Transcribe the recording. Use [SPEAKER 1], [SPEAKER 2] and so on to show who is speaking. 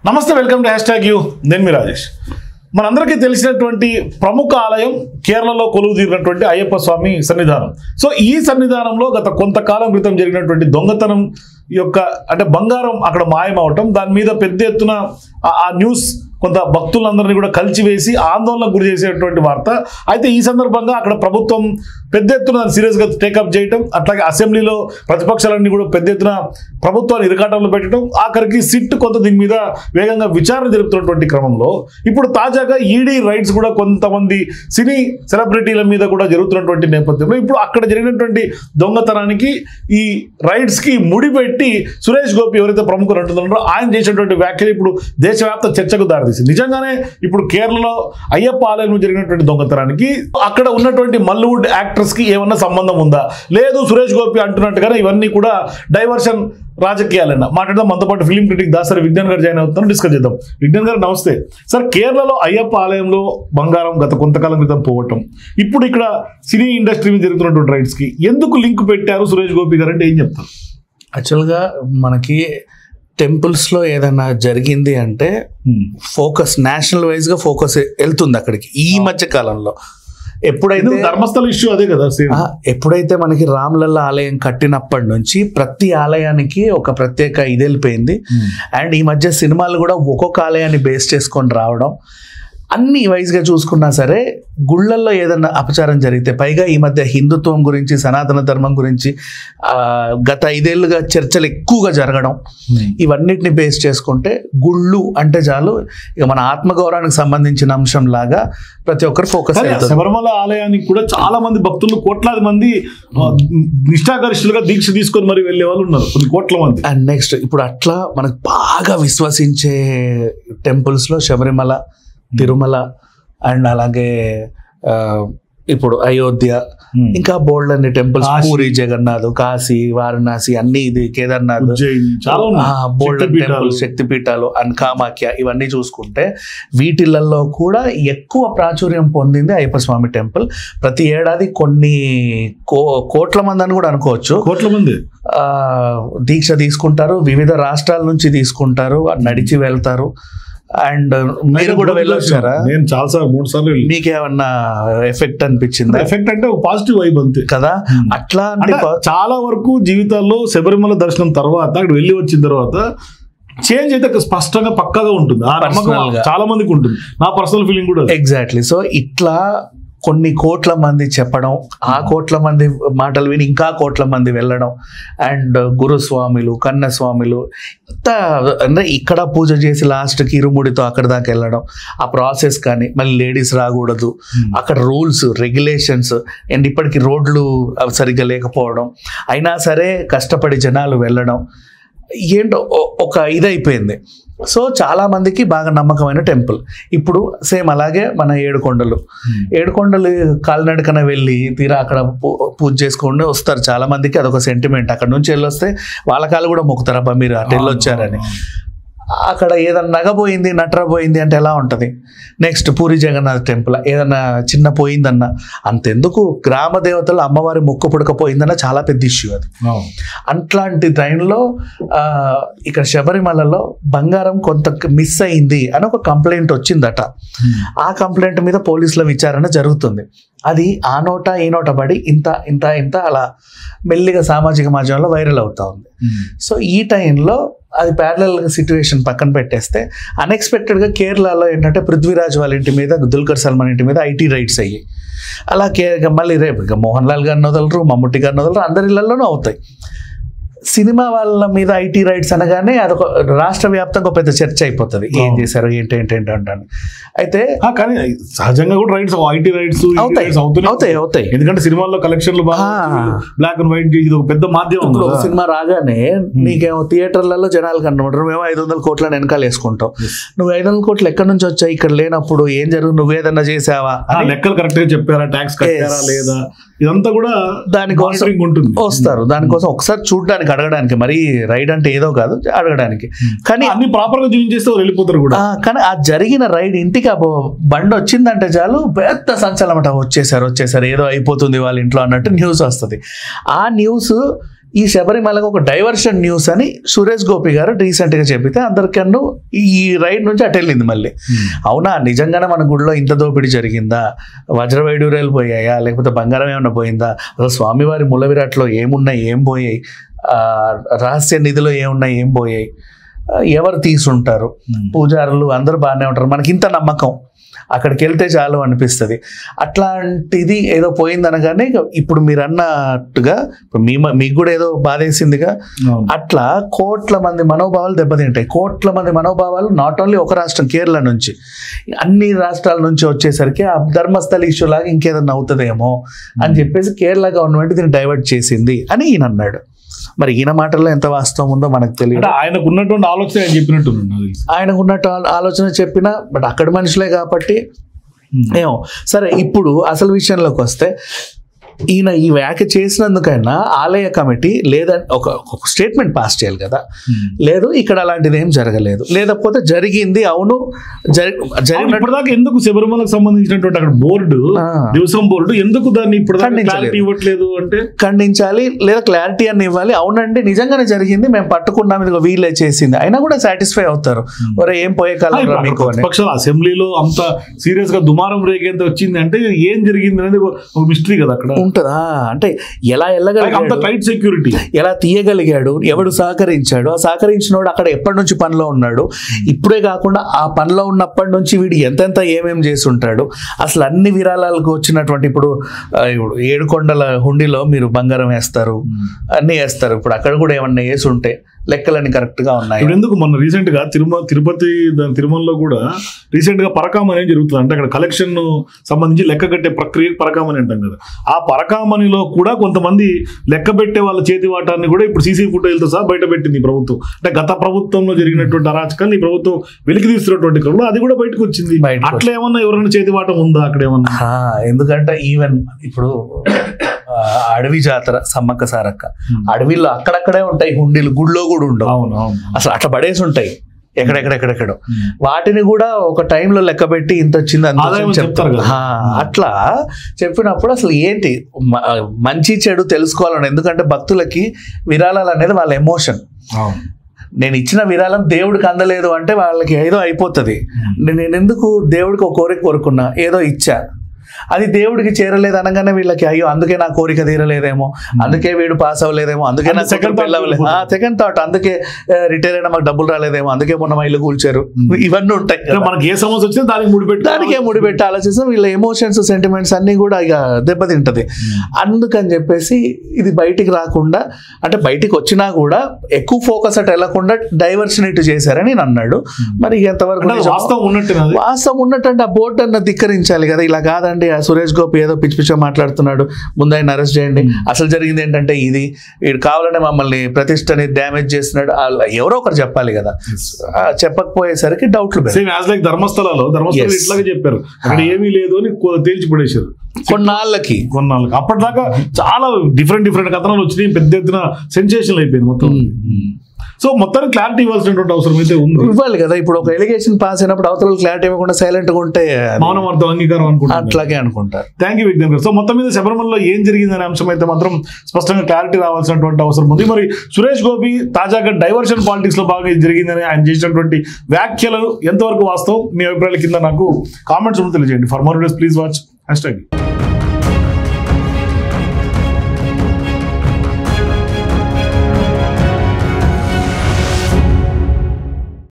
[SPEAKER 1] నమస్తే, welcome to #you. నేను మీ రాజేష్. మనందరికీ తెలిసినటువంటి ప్రముఖ ఆలయం కేరళలో కొలువు తీరినటువంటి అయ్యప్ప స్వామి సన్నిధానం. సో ఈ సన్నిధానంలో గత కొంతకాలం క్రితం జరిగినటువంటి దొంగతనం యొక్క అంటే బంగారం అక్కడ మాయమవటం, దాని మీద పెద్ద ఎత్తున ఆ న్యూస్ కొంత భక్తులందరినీ కూడా కలిచివేసి ఆందోళనకు గురి చేసేటువంటి వార్త. అయితే ఈ సందర్భంగా అక్కడ ప్రభుత్వం పెద్ద ఎత్తున దాన్ని సీరియస్గా టేకప్ చేయటం, అట్లాగే అసెంబ్లీలో ప్రతిపక్షాలన్నీ కూడా పెద్ద ఎత్తున ప్రభుత్వాన్ని ఇరకాటంలో పెట్టడం, ఆఖరికి సిట్ కొంత దీని మీద వేగంగా విచారణ జరుపుతున్నటువంటి క్రమంలో ఇప్పుడు తాజాగా ఈడీ రైడ్స్ కూడా కొంతమంది సినీ సెలబ్రిటీల మీద కూడా జరుగుతున్నటువంటి నేపథ్యంలో ఇప్పుడు అక్కడ జరిగినటువంటి దొంగతనానికి ఈ రైడ్స్కి ముడిపెట్టి సురేష్ గోపి ఎవరైతే ప్రముఖులు అంటున్నారో ఆయన చేసినటువంటి వ్యాఖ్యలు ఇప్పుడు దేశవ్యాప్త చర్చకు దారితీసింది. నిజంగానే ఇప్పుడు కేరళలో అయ్యప్ప ఆలయంలో జరిగినటువంటి దొంగతనానికి అక్కడ ఉన్నటువంటి మల్లీవుడ్ యాక్టర్స్ కి ఏమన్నా సంబంధం ఉందా, లేదు సురేష్ గోపి అంటున్నట్టుగానే ఇవన్నీ కూడా డైవర్షన్ రాజకీయాలన్నా మాట్లాడదాం. మనతో పాటు ఫిలిం క్రిటిక్ దాసరి విజ్ఞాన్ గారు జాయిన్ అవుతాను, డిస్కస్ చేద్దాం. విజ్ఞాన్ గారు నమస్తే. సార్, కేరళలో అయ్యప్ప ఆలయంలో బంగారం గత కొంతకాలం క్రితం పోవటం, ఇప్పుడు ఇక్కడ సినీ ఇండస్ట్రీ మీద జరుగుతున్నటువంటి రైడ్స్ కి ఎందుకు లింక్ పెట్టారు సురేష్ గోపి గారు అంటే ఏం చెప్తారు?
[SPEAKER 2] యాక్చువల్గా మనకి టెంపుల్స్లో ఏదైనా జరిగింది అంటే ఫోకస్ నేషనల్ వైజ్గా ఫోకస్ వెళ్తుంది అక్కడికి. ఈ మధ్య కాలంలో ఎప్పుడైతే
[SPEAKER 1] ధర్మస్థల ఇష్యూ అదే కదా,
[SPEAKER 2] ఎప్పుడైతే మనకి రామ్లల్ల ఆలయం కట్టినప్పటి నుంచి ప్రతి ఆలయానికి ఒక ప్రత్యేక ఇది వెళ్ళిపోయింది. అండ్ ఈ మధ్య సినిమాలు కూడా ఒక్కొక్క ఆలయాన్ని బేస్ చేసుకొని రావడం, అన్ని వైజ్గా చూసుకున్నా సరే గుళ్ళల్లో ఏదన్నా అపచారం జరిగితే, పైగా ఈ మధ్య హిందుత్వం గురించి సనాతన ధర్మం గురించి గత 5 ఏళ్ళుగా చర్చలు ఎక్కువగా జరగడం, ఇవన్నిటిని బేస్ చేసుకుంటే గుళ్ళు అంటే చాలు ఇక మన ఆత్మగౌరవానికి సంబంధించిన అంశం లాగా ప్రతి ఒక్కరు ఫోకస్ అవుతారు.
[SPEAKER 1] శబరిమల ఆలయానికి కూడా చాలా మంది భక్తులు, కోట్లాది మంది నిష్ఠాగరిష్ఠులుగా దీక్ష తీసుకొని మరి వెళ్ళే వాళ్ళు ఉన్నారు, కొన్ని కోట్ల మంది.
[SPEAKER 2] అండ్ నెక్స్ట్ ఇప్పుడు అట్లా మనకు బాగా విశ్వసించే టెంపుల్స్లో శబరిమల, తిరుమల అండ్ అలాగే ఇప్పుడు అయోధ్య, ఇంకా బోల్డ్ అన్ని టెంపుల్స్, పూరి జగన్నాథ్, కాశీ, వారణాసి, అన్ని ఇది కేదార్నాథ్, బోల్డ్ టెంపుల్స్, శక్తిపీఠాలు అండ్ కామాఖ్య, ఇవన్నీ చూసుకుంటే వీటిలలో కూడా ఎక్కువ ప్రాచుర్యం పొందింది అయ్యప్ప స్వామి టెంపుల్. ప్రతి ఏడాది కొన్ని కోట్ల మంది అని కూడా అనుకోవచ్చు,
[SPEAKER 1] కోట్ల మంది
[SPEAKER 2] దీక్ష తీసుకుంటారు. వివిధ రాష్ట్రాల నుంచి తీసుకుంటారు, నడిచి వెళ్తారు. అండ్ మీరు కూడా వెళ్ళొచ్చారా?
[SPEAKER 1] నేను చాలా సార్లు 3 సార్లు.
[SPEAKER 2] మీకేమన్నా ఎఫెక్ట్ అనిపించింది?
[SPEAKER 1] ఎఫెక్ట్ అంటే పాజిటివ్ వైబ్ అంతే కదా.
[SPEAKER 2] అట్లా
[SPEAKER 1] చాలా వరకు జీవితాల్లో శబరిమల దర్శనం తర్వాత అక్కడ వెళ్ళి వచ్చిన తర్వాత చేంజ్ అయితే స్పష్టంగా పక్కాగా ఉంటుంది, చాలా మందికి ఉంటుంది. నా పర్సనల్ ఫీలింగ్ కూడా
[SPEAKER 2] ఎగ్జాక్ట్లీ. సో ఇట్లా కొన్ని కోట్ల మంది చెప్పడం, ఆ కోట్ల మంది మాటలు విని ఇంకా కోట్ల మంది వెళ్ళడం, అండ్ గురుస్వామిలు, కన్నస్వామిలు ఇంత అంటే ఇక్కడ పూజ చేసి లాస్ట్కి ఇరుముడితో అక్కడ దాకా వెళ్ళడం, ఆ ప్రాసెస్ కానీ మళ్ళీ లేడీస్ రాకూడదు, అక్కడ రూల్స్ రెగ్యులేషన్స్, అండ్ ఇప్పటికి రోడ్లు సరిగ్గా లేకపోవడం, అయినా సరే కష్టపడి జనాలు వెళ్ళడం, ఏంటో ఒక ఇదైపోయింది. సో చాలా మందికి బాగా నమ్మకమైన టెంపుల్. ఇప్పుడు సేమ్ అలాగే మన ఏడుకొండలు కాలినడకన వెళ్ళి తీరా అక్కడ పూజ చేసుకొని వస్తారు. చాలా మందికి అదొక సెంటిమెంట్. అక్కడ నుంచి వెళ్ళొస్తే వాళ్ళ కాళ్ళు కూడా మొక్కుతారు, అబ్బా మీరు అటు వెళ్ళొచ్చారని. అక్కడ ఏదన్నా నగపోయింది, నట్రపోయింది అంటే ఎలా ఉంటుంది? నెక్స్ట్ పూరి జగన్నాథ్ టెంపుల్ ఏదన్నా చిన్న పోయిందన్నా, అంతెందుకు గ్రామ దేవతలు అమ్మవారి మొక్కు పుడకపోయిందన్న చాలా పెద్ద ఇష్యూ అది. అట్లాంటి టైంలో ఇక్కడ శబరిమలలో బంగారం కొంత మిస్ అయింది అని ఒక కంప్లైంట్ వచ్చిందట. ఆ కంప్లైంట్ మీద పోలీసుల విచారణ జరుగుతుంది. అది ఆ నోట ఈ నోట పడి ఇంత ఇంత ఇంత అలా మెల్లిగా సామాజిక మాధ్యమంలో వైరల్ అవుతా ఉంది. సో ఈ టైంలో అది ప్యారలల్ సిచ్యువేషన్ పక్కన పెట్టేస్తే అన్ఎక్స్పెక్టెడ్గా కేరళలో ఏంటంటే పృథ్వీరాజ్ వాళ్ళ ఇంటి మీద, దుల్కర్ సల్మాన్ ఇంటి మీద ఐటీ రైడ్స్ అయ్యాయి. అలా మళ్ళీ రేపు ఇక మోహన్ లాల్ గారిని వదలరు, మమ్ముట్టి గారిని వదలరు, అందరి ఇళ్లలోనూ అవుతాయి. సినిమా వాళ్ళ మీద ఐటీ రైట్స్ అనగానే అదొక రాష్ట్ర వ్యాప్తంగా పెద్ద చర్చ అయిపోతుంది, ఏం చేశారు ఏంటి అంటాను. అయితే
[SPEAKER 1] కానీ సహజంగా కూడా రైట్స్, ఐటీ రైట్స్
[SPEAKER 2] అవుతాయి.
[SPEAKER 1] ఎందుకంటే సినిమాల్లో కలెక్షన్లు బ్లాక్ అండ్ వైట్ ఇది ఒక పెద్ద మాధ్యమం.
[SPEAKER 2] సినిమా రాగానే నీకేమో థియేటర్లలో జనాలు కనబడరు, మేము 500 కోట్లని వెనకాల వేసుకుంటాం. నువ్వు 500 కోట్లు ఎక్కడి నుంచి వచ్చాయి, ఇక్కడ లేనప్పుడు ఏం జరుగు, నువ్వేదన్నా చేసావా,
[SPEAKER 1] లెక్కలు కరెక్ట్ గా చెప్పారా, ట్యాక్స్ కట్టారా లేదా, ఇదంతా కూడా
[SPEAKER 2] దానికోసం ఉంటుంది. వస్తారు దానికోసం ఒకసారి చూడడానికి, అడగడానికి. మరి రైడ్ అంటే ఏదో కాదు, అడగడానికి. కానీ
[SPEAKER 1] అన్ని ప్రాపర్ గా చూపించేస్తే వెళ్ళిపోతారు కూడా.
[SPEAKER 2] కానీ ఆ జరిగిన రైడ్ ఇంటికి బండి వచ్చిందంటే చాలు పెద్ద సంచలనమాట, వచ్చేసారు ఏదో అయిపోతుంది వాళ్ళ ఇంట్లో అన్నట్టు న్యూస్ వస్తుంది. ఆ న్యూస్ ఈ శబరిమలకు ఒక డైవర్షన్ న్యూస్ అని సురేష్ గోపి గారు రీసెంట్గా చెప్పితే అందరికన్నా ఈ రైడ్ నుంచి అటు వెళ్ళింది మళ్ళీ. అవునా, నిజంగానే మన గుడిలో ఇంత దోపిడీ జరిగిందా, వజ్ర వైడూర్యాలు పోయాయా, లేకపోతే బంగారం ఏమైనా పోయిందా, అసలు స్వామివారి మూల విరాట్లో ఏమున్నాయి, ఏం పోయాయి, రహస్య నిధిలో ఏమున్నాయి, ఏం పోయాయి, ఎవరు తీసుంటారు, పూజారులు అందరూ బాగానే ఉంటారు, మనకి ఇంత నమ్మకం, అక్కడికి వెళ్తే చాలు అనిపిస్తుంది. అట్లాంటిది ఏదో పోయిందనగానే ఇప్పుడు మీరు అన్నట్టుగా మీకు కూడా ఏదో బాధేసిందిగా, అట్లా కోట్ల మంది మనోభావాలు దెబ్బతింటాయి. కోట్ల మంది మనోభావాలు నాట్ ఓన్లీ ఒక రాష్ట్రం కేరళ నుంచి, అన్ని రాష్ట్రాల నుంచి వచ్చేసరికి ఆ ధర్మస్థల ఇష్యూ లాగా ఇంకేదన్నా అవుతుందేమో అని చెప్పేసి కేరళ గవర్నమెంట్ దీన్ని డైవర్ట్ చేసింది అని ఈయన అన్నాడు. మరి ఈయన మాటల్లో ఎంత వాస్తవం ఉందో మనకు తెలియదు.
[SPEAKER 1] ఆయనకు ఉన్నటువంటి ఆలోచన ఆయన చెప్పినట్టు,
[SPEAKER 2] ఆయనకు ఉన్నట్టు ఆలోచన చెప్పినా బట్ అక్కడ మనుషులే కాబట్టి ఏమో. సరే, ఇప్పుడు అసలు విషయంలోకి వస్తే ఈయన ఈ వ్యాఖ్య చేసినందుకైనా ఆలయ కమిటీ లేదా ఒక స్టేట్మెంట్ పాస్ చేయాలి కదా, లేదు ఇక్కడ అలాంటిది ఏం జరగలేదు, లేకపోతే జరిగింది, అవును
[SPEAKER 1] ఇప్పటిదాకా ఎందుకు శబరిమలకు సంబంధించినటువంటి అక్కడ బోర్డు, దివసం బోర్డు ఎందుకు దాన్ని ఇప్పుడు ఇవ్వట్లేదు అంటే
[SPEAKER 2] ఖండించాలి, లేదా క్లారిటీ అని ఇవ్వాలి. అవునండి నిజంగానే జరిగింది, మేము పట్టుకున్నాం, ఇది వీళ్ళే చేసింది అయినా కూడా సాటిస్ఫై అవుతారు. ఒరే ఏం పోయే కాలం మీకు
[SPEAKER 1] పక్షాలు అసెంబ్లీలో అంత సీరియస్ గా దుమారం రేగేంత వచ్చింది అంటే ఏం జరిగింది అనేది ఒక మిస్టరీ కదా అక్కడ
[SPEAKER 2] ఉంటుందా. అంటే ఎలా వెళ్ళగలిగాడు,
[SPEAKER 1] టైట్ సెక్యూరిటీ
[SPEAKER 2] ఎలా తీయగలిగాడు, ఎవడు సహకరించాడు, ఆ సహకరించినోడు అక్కడ ఎప్పటి నుంచి పనిలో ఉన్నాడు, ఇప్పుడే కాకుండా ఆ పనిలో ఉన్నప్పటి నుంచి వీడు ఎంతెంత ఏమేం చేసి ఉంటాడు, అసలు అన్ని విరాళాలకు వచ్చినటువంటి ఇప్పుడు 7 కొండల హుండీలో మీరు బంగారం వేస్తారు, అన్ని వేస్తారు, ఇప్పుడు అక్కడ కూడా ఏమన్నా వేసి ఉంటే లెక్కలన్నీ కరెక్ట్ గా ఉన్నాయి.
[SPEAKER 1] ఇప్పుడు ఎందుకు మొన్న రీసెంట్ గా తిరుపతి తిరుమలలో కూడా రీసెంట్ గా పరకామణి అనేది జరుగుతుంది. అంటే అక్కడ కలెక్షన్ సంబంధించి లెక్క కట్టే ప్రక్రియ పరకామణి అంటాం కదా, ఆ పరకామణిలో కూడా కొంతమంది లెక్క పెట్టే వాళ్ళ చేతి వాటాన్ని కూడా ఇప్పుడు సీసీ ఫుటేజ్తో సహా బయట పెట్టింది ప్రభుత్వం. అంటే గత ప్రభుత్వంలో జరిగినటువంటి అరాచకాన్ని ఈ ప్రభుత్వం వెలికి తీస్తున్నటువంటి క్రమంలో అది కూడా బయటకు వచ్చింది. అట్లా ఏమన్నా ఎవరైనా చేతి వాటం ఉందా అక్కడ ఏమన్నా?
[SPEAKER 2] ఎందుకంటే ఈవెన్ ఇప్పుడు అడవి జాతర సమ్మక్క సారక్క, అడవిలో అక్కడక్కడే ఉంటాయి హుండీలు, గుడిలో కూడా ఉండవు. అసలు అట్లా పడేసి ఉంటాయి ఎక్కడెక్కడెక్కడెక్కడో, వాటిని కూడా ఒక టైంలో లెక్క పెట్టి ఇంత వచ్చింది చెప్తారు. అట్లా చెప్పినప్పుడు అసలు ఏంటి మంచి చెడు తెలుసుకోవాలని, ఎందుకంటే భక్తులకి విరాళాలు అనేది వాళ్ళ ఎమోషన్. నేను ఇచ్చిన విరాళం దేవుడికి అందలేదు అంటే వాళ్ళకి ఏదో అయిపోతుంది. నేను ఎందుకు దేవుడికి ఒక కోరిక కోరుకున్నా, ఏదో ఇచ్చా, అది దేవుడికి చేరలేదు అనగానే వీళ్ళకి అయ్యో అందుకే నా కోరిక తీరలేదేమో, అందుకే వీడు పాస్ అవ్వలేదేమో, అందుకే నా సెకండ్ థాట్, అందుకే రిటైర్ అయినా మాకు డబ్బులు రాలేదేమో, అందుకే మొన్న మా ఇల్లు కూల్చారు, ఇవన్నీ ఉంటాయి.
[SPEAKER 1] మనకి ఏ సమస్య వచ్చినా దానికే
[SPEAKER 2] ముడిపెట్టి ఆలోచిస్తాం. వీళ్ళ ఎమోషన్స్ సెంటిమెంట్స్ అన్ని కూడా ఇక దెబ్బతింటది. అందుకని చెప్పేసి ఇది బయటికి రాకుండా, అంటే బయటికి వచ్చినా కూడా ఎక్కువ ఫోకస్ అటు వెళ్లకుండా డైవర్షన్ ఇటు చేశారని నేను అన్నాడు. మరి ఎంతవరకు వాస్తవం ఉన్నట్టు అంటే ఆ బోర్డు అన్న ధిక్కరించాలి కదా, ఇలా కాదండి సురేష్ గోపి ఏదో పిచ్చి పిచ్చిగా మాట్లాడుతున్నాడు, ముందు ఆయన అరెస్ట్ చేయండి, అసలు జరిగింది ఏంటంటే ఇది, వీడు కావాలనే మమ్మల్ని ప్రతిష్టని డ్యామేజ్ చేస్తున్నాడు, ఎవరో ఒకరు చెప్పాలి కదా. చెప్పకపోయేసరికి డౌట్లు
[SPEAKER 1] ధర్మస్థలలో ఇట్లాగే చెప్పారు, అక్కడ ఏమీ లేదు అని తేల్చి పడేశారు కొన్నాళ్ళకి. అప్పటిదాకా చాలా డిఫరెంట్ కథనాలు వచ్చినాయి, పెద్ద ఎత్తున సెన్సేషన్ అయిపోయింది మొత్తం. సో మొత్తానికి క్లారిటీ ఇవ్వాల్సినటువంటి అవసరం అయితే ఉంది,
[SPEAKER 2] ఇవ్వాలి కదా. ఇప్పుడు ఒక ఎలిగేషన్ పాస్ అయినప్పుడు అవతల క్లారిటీ ఇవ్వకుండా సైలెంట్ గా ఉంటే
[SPEAKER 1] మౌనం అర్థం అంగీకారం అనుకుంటారు,
[SPEAKER 2] అట్లాగే అనుకుంటారు.
[SPEAKER 1] థ్యాంక్ యూ విజ్ఞాన్ గారు. సో మొత్తం మీద శబరిమలలో ఏం జరిగిందనే అంశం అయితే మాత్రం స్పష్టంగా క్లారిటీ రావాల్సినటువంటి అవసరం ఉంది. మరి సురేష్ గోపి తాజాగా డైవర్షన్ పాలిటిక్స్ లో బాగా జరిగిందని ఆయన చేసినటువంటి వ్యాఖ్యలు ఎంతవరకు వాస్తవం, మీ అభిప్రాయాల కింద నాకు కామెంట్స్ తెలియజేయండి. For more videos please watch #.